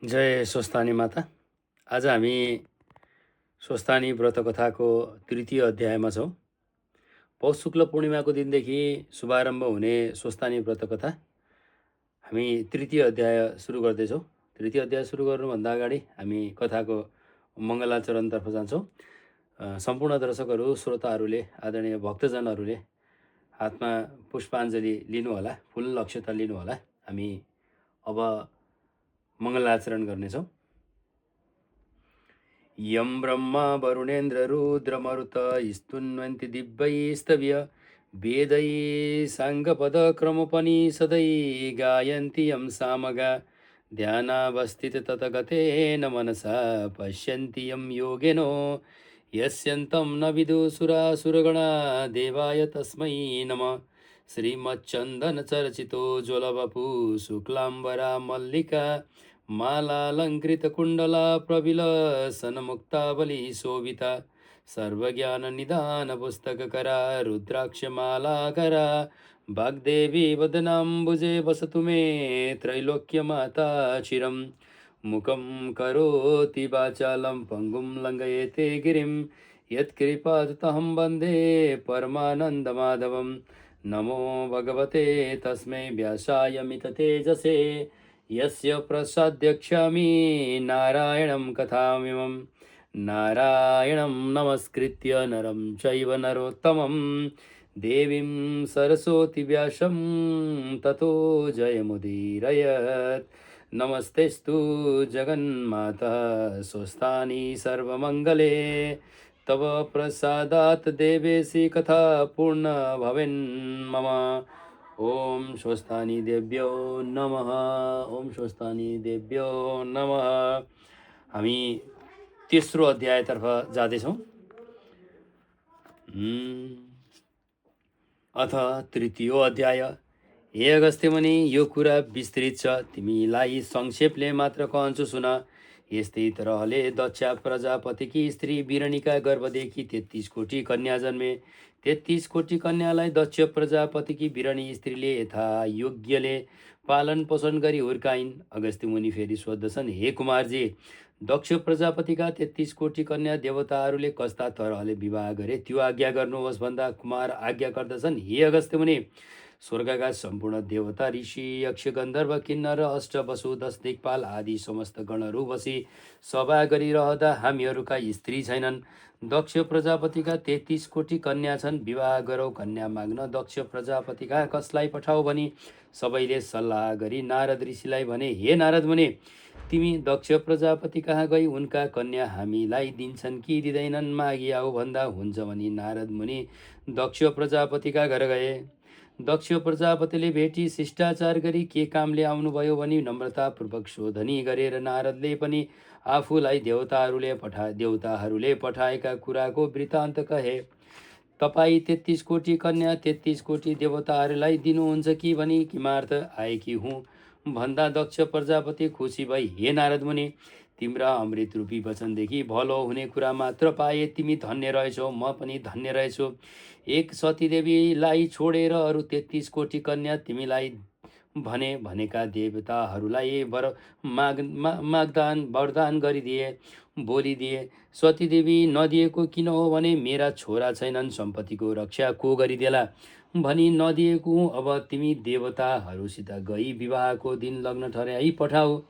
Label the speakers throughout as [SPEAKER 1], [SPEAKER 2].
[SPEAKER 1] जय स्वस्थानी माता। आज हामी स्वस्थानी व्रत कथाको तृतीय अध्यायमा छौँ। पौष शुक्ल पूर्णिमाको दिनदेखि शुभारम्भ हुने स्वस्थानी व्रत कथा हामी तृतीय अध्याय सुरु गर्दैछौँ। तृतीय अध्याय सुरु गर्नुभन्दा अगाडि हामी कथाको मङ्गलाचरणतर्फ जान्छौँ। सम्पूर्ण दर्शकहरू, श्रोताहरूले, आदरणीय भक्तजनहरूले हातमा पुष्पाञ्जली लिनुहोला, फुल अक्षता लिनुहोला। हामी अब मङ्गलाचरण गर्नेछौँ। यं ब्रह्मा वरुणेन्द्र रुद्रमरुत स्तुन्वन्ति दिव्यैस्तव्य वेदैः साङ्गपदक्रमोपनिषदै गायन्ति यं सामगा ध्यानावस्थितततगतेन मनसा पश्यन्ति यं योगिनो यस्यन्तं न विदुसुरासुरगणा देवाय तस्मै नमः। श्रीमच्चन्दनचर्चितो ज्वलवपु शुक्लाम्बरा मल्लिका मालालङ्कृतकुण्डला प्रविलसन्मुक्तावली शोभिता सर्वज्ञाननिधानपुस्तककरा रुद्राक्षमालाकरा वाग्देवी वदनाम्बुजे वसतु मे त्रैलोक्यमाता चिरं। मुखं करोति वाचालं पङ्गुं लङ्घयेते गिरिं यत्कृपातुतहं वन्दे परमानन्दमाधवं। नमो भगवते तस्मै व्यासाय मिततेजसे यस्य प्रसाद्यक्षामि नारायणं कथामिमं। नारायणं नमस्कृत्य नरं चैव नरोत्तमं देवीं सरस्वती व्यासं ततो जयमुदीरयत्। नमस्तेस्तु जगन्माता स्वस्थानी सर्वमङ्गले तव प्रसादात् देवेशी कथा पूर्ण भवेन् मम। ओम स्वस्थानी देव्यो नमः। ओम स्वस्थानी देव्यो नमः। हामी तेस्रो अध्यायतर्फ जाँदैछौँ। अथ तृतीयो अध्याय। हे अगस्त्यमुनि, यो कुरा विस्तृत छ, तिमीलाई संक्षेपले मात्र कहन्छु सुन। यस्तै तरहले दक्ष प्रजापतिकी स्त्री बिरणीका गर्भदेखि 33 कोटी कन्या जन्मे। 33 कोटी कन्यालाई दक्ष प्रजापतिकी बिरणी स्त्रीले यथा योग्यले पालन पोषण गरी हुर्काइन्। अगस्त्य मुनि फेरि सोद्धछन्, हे कुमारजी, दक्ष प्रजापतिका 33 कोटी कन्या देवताहरूले कस्ता तरहले विवाह गरे त्यो आज्ञा गर्नुहोस् भन्दा कुमार आज्ञा गर्दछन्। हे अगस्त्य मुनि, स्वर्गका सम्पूर्ण देवता, ऋषि, यक्ष, गन्धर्व, किन्नर, अष्ट, वसु, 10 दिक्पाल आदि समस्त गणहरू बसी सभा गरिरहँदा हामीहरूका स्त्री छैनन्। दक्ष प्रजापतिका 33 कोटी कन्या छन्। विवाह गरौ कन्या माग्न दक्ष प्रजापतिका कसलाई पठाऊ भनी सबैले सल्लाह गरी नारद ऋषिलाई भने, हे नारद मुनि, तिमी दक्ष प्रजापति कहाँ गई उनका कन्या हामीलाई दिन्छन् कि दिँदैनन् मागी आऊ भन्दा हुन्छ भनी नारद मुनि दक्ष प्रजापतिका घर गए। दक्ष प्रजापतिले भेटी शिष्टाचार गरी के कामले आउनुभयो भनी नम्रतापूर्वक शोधनी गरेर नारदले पनि आफूलाई देवताहरूले पठाएका कुराको वृत्तान्त कहे। तपाई 33 कोटी कन्या 33 कोटी देवताहरूलाई दिनुहुन्छ कि भनी किमार्थ आएकी हुँ भन्दा दक्ष प्रजापति खुसी भई, हे नारद मुनि, तिम्रा अमृत रूपी वचनदेखि भलो हुने कुरा मात्र पाए। तिमी धन्य रहेछौ, म पनि धन्य रहेछु। एक सतीदेवीलाई छोडेर अरू 33 कोटी कन्या तिमीलाई भनेका देवताहरूलाई वरदान गरिदिए, बोलिदिए। सतीदेवी नदिएको किन हो भने मेरा छोरा छैनन्, सम्पत्तिको रक्षा को गरिदेला भनी नदिएको हुँ। अब तिमी देवताहरूसित गई विवाहको दिन लग्न ठर्याई पठाऊ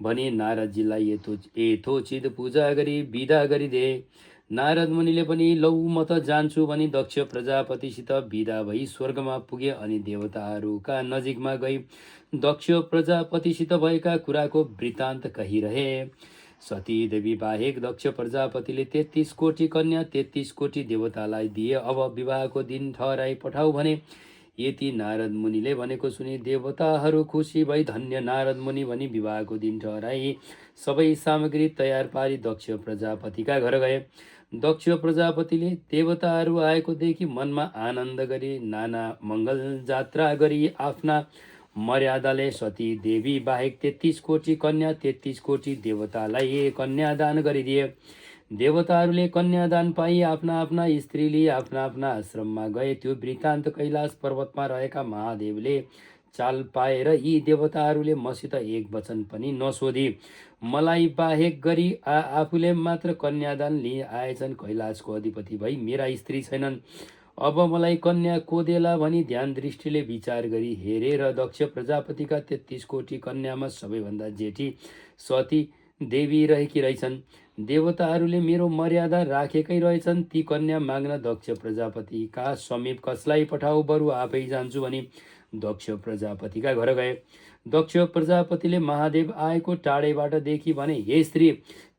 [SPEAKER 1] भनी नारदजीलाई यथोचित पूजा गरी विदा गरिदिए। नारद मुनिले पनि लौ म त जान्छु भनी दक्ष प्रजापतिसित विदा भई स्वर्गमा पुगे अनि देवताहरूका नजिकमा गई दक्ष प्रजापतिसित भएका कुराको वृत्तान्त कहिरहे। सती देवी बाहेक दक्ष प्रजापतिले 33 कोटी कन्या 33 कोटी देवतालाई दिए। अब विवाहको दिन ठहराई पठाऊ भने यति नारद मुनिले भनेको सुनि देवताहरू खुसी भई धन्य नारद मुनि भनी विवाहको दिन ठहराई सबै सामग्री तयार पारी दक्ष प्रजापतिका घर गए। दक्ष प्रजापतिले देवताहरू आएको देखि मनमा आनन्द गरी नाना मङ्गल जात्रा गरी आफ्ना मर्यादाले सती देवी बाहेक 33 कोटी कन्या 33 कोटी देवतालाई कन्यादान गरिदिए। देवताहरूले कन्यादान पाई आफ्ना आफ्ना स्त्रीले आफ्ना आफ्ना आश्रममा गए। त्यो वृत्तान्त कैलाश पर्वतमा रहेका महादेवले चाल पाएर यी देवताहरूले मसित एक वचन पनि नसोधी मलाई बाहेक गरी आफूले मात्र कन्यादान लिई आएछन्। कैलाशको अधिपति भई मेरा स्त्री छैनन्। अब मलाई कन्या को देला भनी ध्यान दृष्टिले विचार गरी हेरे र दक्ष प्रजापतिका 33 कोटी कन्यामा सबैभन्दा जेठी सती देवी रहेकी रहेछन्। देवताहरूले मेरो मर्यादा राखेकै रहेछन्। ती कन्या माग्न दक्ष प्रजापतिका समीप कसलाई पठाऊ, बरु आफै जान्छु भनी दक्ष प्रजापतिका घर गए। दक्ष प्रजापतिले महादेव आएको टाढैबाट देखी भने, हे स्त्री,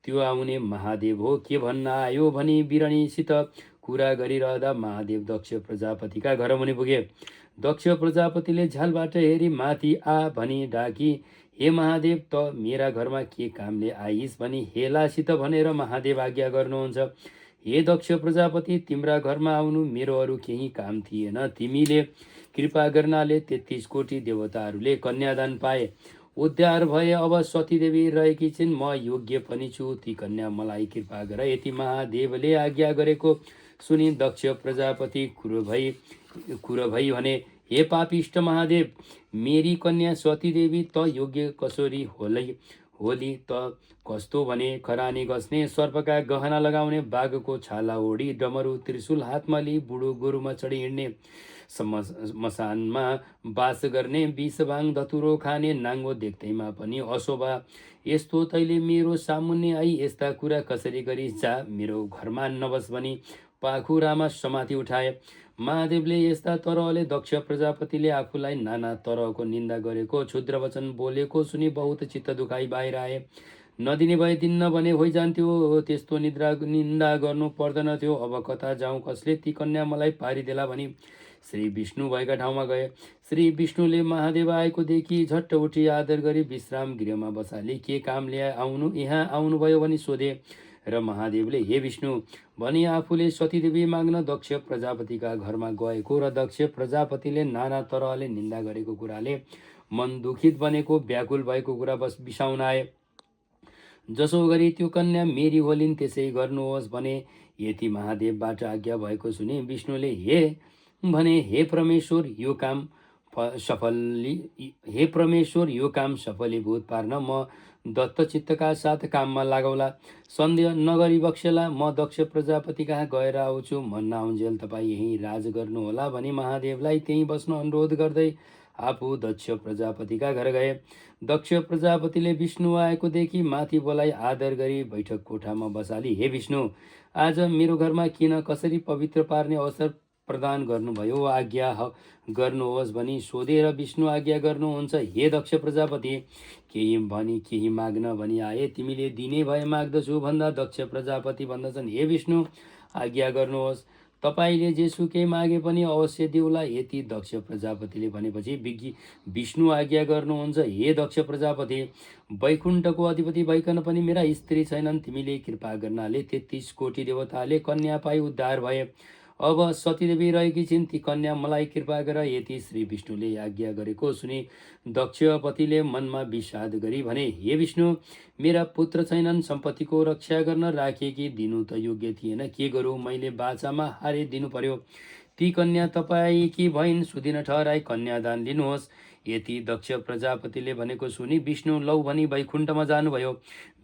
[SPEAKER 1] त्यो आउने महादेव हो, के भन्न आयो भनी बिरणीसित कुरा गरिरहँदा महादेव दक्ष प्रजापतिका घर मुनि पुगे। दक्ष प्रजापतिले झ्यालबाट हेरी माथि आ भनी डाकी, हे महादेव, त मेरा घरमा के कामले आइस भनी हेलासित भनेर महादेव आज्ञा गर्नुहुन्छ। हे दक्ष प्रजापति, तिम्रा घरमा आउनु मेरो अरू केही काम थिएन। तिमीले कृपा गर्नाले 33 कोटी देवताहरूले कन्यादान पाए, उद्धार भए। अब सतीदेवी रहेकी छिन्, म योग्य पनि छु। ती कन्या मलाई कृपा गर। यति महादेवले आज्ञा गरेको सुनि दक्ष प्रजापति कुर भई भने, हे पापिष्ट महादेव, मेरी कन्या सतीदेवी त योग्य कसरी होली त कस्तो भने, खरानी गस्ने, सर्पका गहना लगाउने, बाघको छाला ओढी, डमरू त्रिशूल हातमा लिई बुढो गोरुमा चढी हिँड्ने, मसानमा बास गर्ने, विष भाङ धतुरो खाने, नाङ्गो देख्दैमा पनि अशोभा। यस्तो तैले मेरो सामुन्ने आई यस्ता कुरा कसरी गरी, जा मेरो घरमा नबस भनी पाखुरामा समाति उठाए। महादेवले यस्ता तरहले दक्ष प्रजापतिले आफूलाई नाना तरहको निन्दा गरेको, क्षुद्र वचन बोलेको सुनि बहुत चित्त दुखाइ बाहिर आए। नदिने भए दिन्न भने होइजान्थ्यो, त्यस्तो निन्दा गर्नु पर्दैन थियो। अब कता जाउँ, कसले ती कन्या मलाई पारिदेला भनी श्री विष्णु भएका ठाउँमा गए। श्री विष्णुले महादेव आएको देखि झट्ट उठी आदर गरी विश्राम गृहमा बसाली के कामले यहाँ आउनुभयो भनी सोधे। र महादेवले, हे विष्णु भनी आफूले सतीदेवी माग्न दक्ष प्रजापतिका घरमा गएको र दक्ष प्रजापतिले नाना तरहले निन्दा गरेको कुराले मन दुखित बनेको, व्याकुल भएको कुरा बस बिसाउन आए। जसो गरी त्यो कन्या मेरी होलिन् त्यसै गर्नुहोस् भने। यति महादेवबाट आज्ञा भएको सुनि विष्णुले हे परमेश्वर, यो काम सफलीभूत पार्न म दत्तचित्तका साथ काममा लागौला। सन्देह नगरी बक्सेला, म दक्ष प्रजापति कहाँ गएर आउँछु। म नआउन्जेल तपाईँ यहीँ राज गर्नुहोला भनी महादेवलाई त्यहीँ बस्न अनुरोध गर्दै आफू दक्ष प्रजापतिका घर गए। दक्ष प्रजापतिले विष्णु आएको देखि माथि बोलाई आदर गरी बैठक कोठामा बसाली। हे विष्णु, आज मेरो घरमा किन, कसरी पवित्र पार्ने अवसर प्रदान गर्नुभयो, आज्ञा गर्नुहोस् भनी सोधेर विष्णु आज्ञा गर्नुहुन्छ। हे दक्ष प्रजापति, केही माग्न भनी आए, तिमीले दिने भए माग्दछु भन्दा दक्ष प्रजापति भन्दछन्, हे विष्णु आज्ञा गर्नुहोस्, तपाईँले जेसुकै मागे पनि अवश्य देऊला। यति दक्ष प्रजापतिले भनेपछि विष्णु आज्ञा गर्नुहुन्छ। हे दक्ष प्रजापति, वैकुण्ठको अधिपति भइकन पनि मेरा स्त्री छैनन्। तिमीले कृपा गर्नाले 33 कोटी देवताले कन्या पाई उद्धार भए। अब सतीदेवी रहेकी छिन्, ती कन्या मलाई कृपा गर। यति श्री विष्णुले आज्ञा गरेको सुनि दक्षपतिले मनमा विषाद गरी भने, हे विष्णु, मेरा पुत्र छैनन्, सम्पत्तिको रक्षा गर्न राखेकी दिनु त योग्य थिएन, के गरौँ, मैले बाचामा हारे दिनु पर्यो। ती कन्या तपाईँकी भइन्, सुदिन ठहराई कन्यादान लिनुहोस्। यति दक्ष प्रजापतिले भनेको सुनि विष्णु लौ भनी वैकुण्ठमा जानुभयो।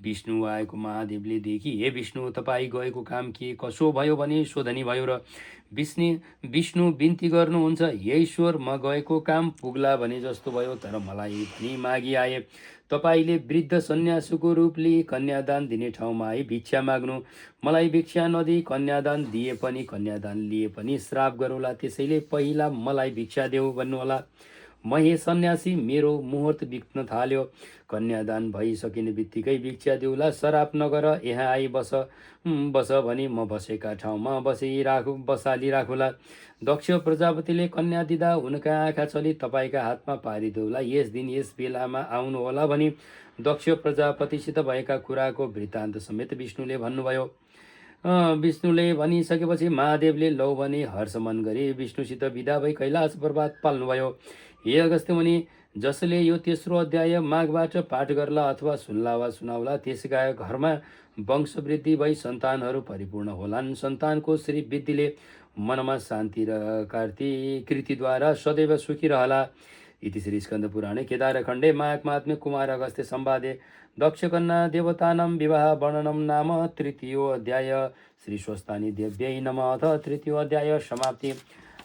[SPEAKER 1] विष्णु आएको महादेवले देखि, हे विष्णु, तपाईँ गएको काम के कसो भयो भनी सोधनी भयो र विष्णु बिन्ती गर्नुहुन्छ, हे ईश्वर, म गएको काम पुग्ला भने जस्तो भयो, तर मलाई भनी मागी आए। तपाईँले वृद्ध सन्यासीको रूप लिई कन्यादान दिने ठाउँमा आई भिक्षा माग्नु। मलाई भिक्षा नदिई कन्यादान दिए पनि कन्यादान लिए पनि श्राप गरौँला, त्यसैले पहिला मलाई भिक्षा देऊ भन्नुहोला। म हे सन्यासी, मेरो मुहुर्त बित्न थाल्यो, कन्यादान भइसकिने बित्तिकै भिक्षा देऊला, सराप नगर, यहाँ आई बस भनी म बसेका ठाउँमा बसाली राखुला। दक्ष प्रजापतिले कन्या दिँदा उनका आँखा छली तपाईँका हातमा पारिदेऊला, यस दिन यस बेलामा आउनुहोला भनी दक्ष प्रजापतिसित भएका कुराको वृत्तान्त समेत विष्णुले भन्नुभयो। विष्णुले भनिसकेपछि महादेवले लौ भनी हर्षमन गरी विष्णुसित विदा भई कैलाश पर्वत पाल्नुभयो। हे अगस्त्य मुनि, जसले यो तेस्रो अध्याय माघबाट पाठ गर्ला अथवा सुन्ला वा सुनाउला, त्यसका घरमा वंशवृद्धि भई सन्तानहरू परिपूर्ण होलान्। सन्तानको श्री वृद्धिले मनमा शान्ति र कृतिद्वारा सदैव सुखी रहला। इति श्री स्कन्दपुराणे केदारखण्डे माघमात्म्ये कुमार अगस्त्य संवादे दक्षकन्या देवतानां विवाह वर्णनं नाम तृतीयोऽध्याय। श्री स्वस्तानी देव्यै नमः। अथ तृतीयोऽध्याय समाप्ति।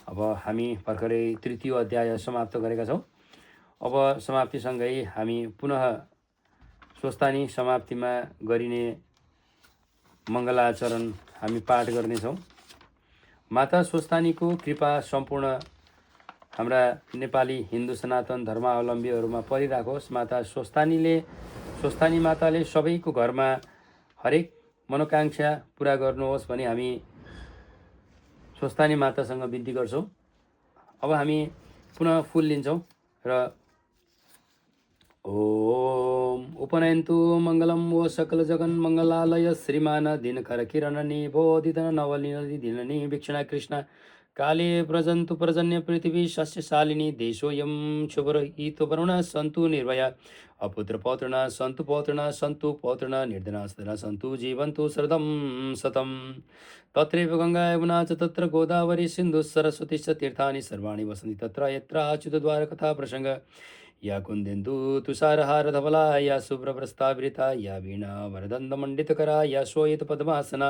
[SPEAKER 1] अब हामी भर्खरै तृतीय अध्याय समाप्त गरेका छौँ। अब समाप्तिसँगै हामी पुनः स्वस्तानी समाप्तिमा गरिने मङ्गलाचरण हामी पाठ गर्नेछौँ। माता स्वस्तानीको कृपा सम्पूर्ण हाम्रा नेपाली हिन्दू सनातन धर्मावलम्बीहरूमा परिराखोस्। माता स्वस्तानी माताले सबैको घरमा हरेक मनोकांक्षा पुरा गर्नुहोस् भनी हामी स्वस्तानी मातासँग बिन्ती गर्छौँ। अब हामी पुनः फुल लिन्छौँ र ओम उपनयन्तु मङ्गलं वो सकल जगन् मङ्गलालय श्रीमान दिनकर किरण निबोधितन नवलिनदि दिननि वीक्षण कृष्ण काले प्रजन्तु पर्जन्य पृथिवी सस्यशालिनी देशोऽयं शुभरहितो वरुणः सन्तु निर्भया अपुत्र पौत्रिणः सन्तु पौत्रिणः सन्तु पौत्रिणः निर्धनाः सधनाः सन्तु जीवन्तु शरदं शतं। तत्रैव गङ्गा यमुना च तत्र गोदावरी सिन्धुः सरस्वती च तीर्थानि सर्वाणि वसन्ति तत्र यत्र अच्युतद्वारकथा प्रसङ्ग या कुन्देन्दु तुषारहार धवला या शुभ्रप्रस्तावृता या वीणा वरदण्डमण्डितकरा या श्वेत पद्मासना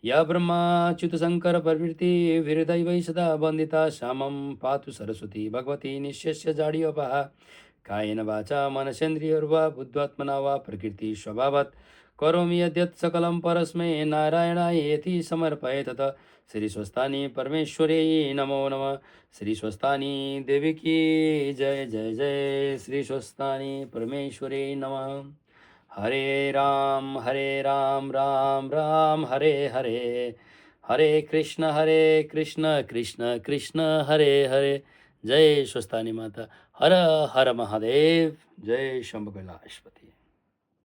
[SPEAKER 1] या ब्रह्माच्युतशङ्कर प्रभृतिभिर्दैवै सदा वन्दिता श्यामं पातु सरस्वती भगवती निःशेष्य जाड्योपहा कायेन वाचा मनसेन्द्रियर्वा बुद्ध्यात्मना वा प्रकृति स्वभावात् करोमि यद्यत् सकलं परस्मै नारायणायेति समर्पये तत्। श्री स्वस्तानी परमेश्वरी नमो नमः। श्री स्वस्तानी देवी की जय जय जय। श्री स्वस्तानी परमेश्वरी नमः। हरे राम राम राम हरे हरे, हरे कृष्ण कृष्ण कृष्ण हरे हरे। जय स्वस्तानी माता। हर हर महादेव। जय शंभु कैलाशपति।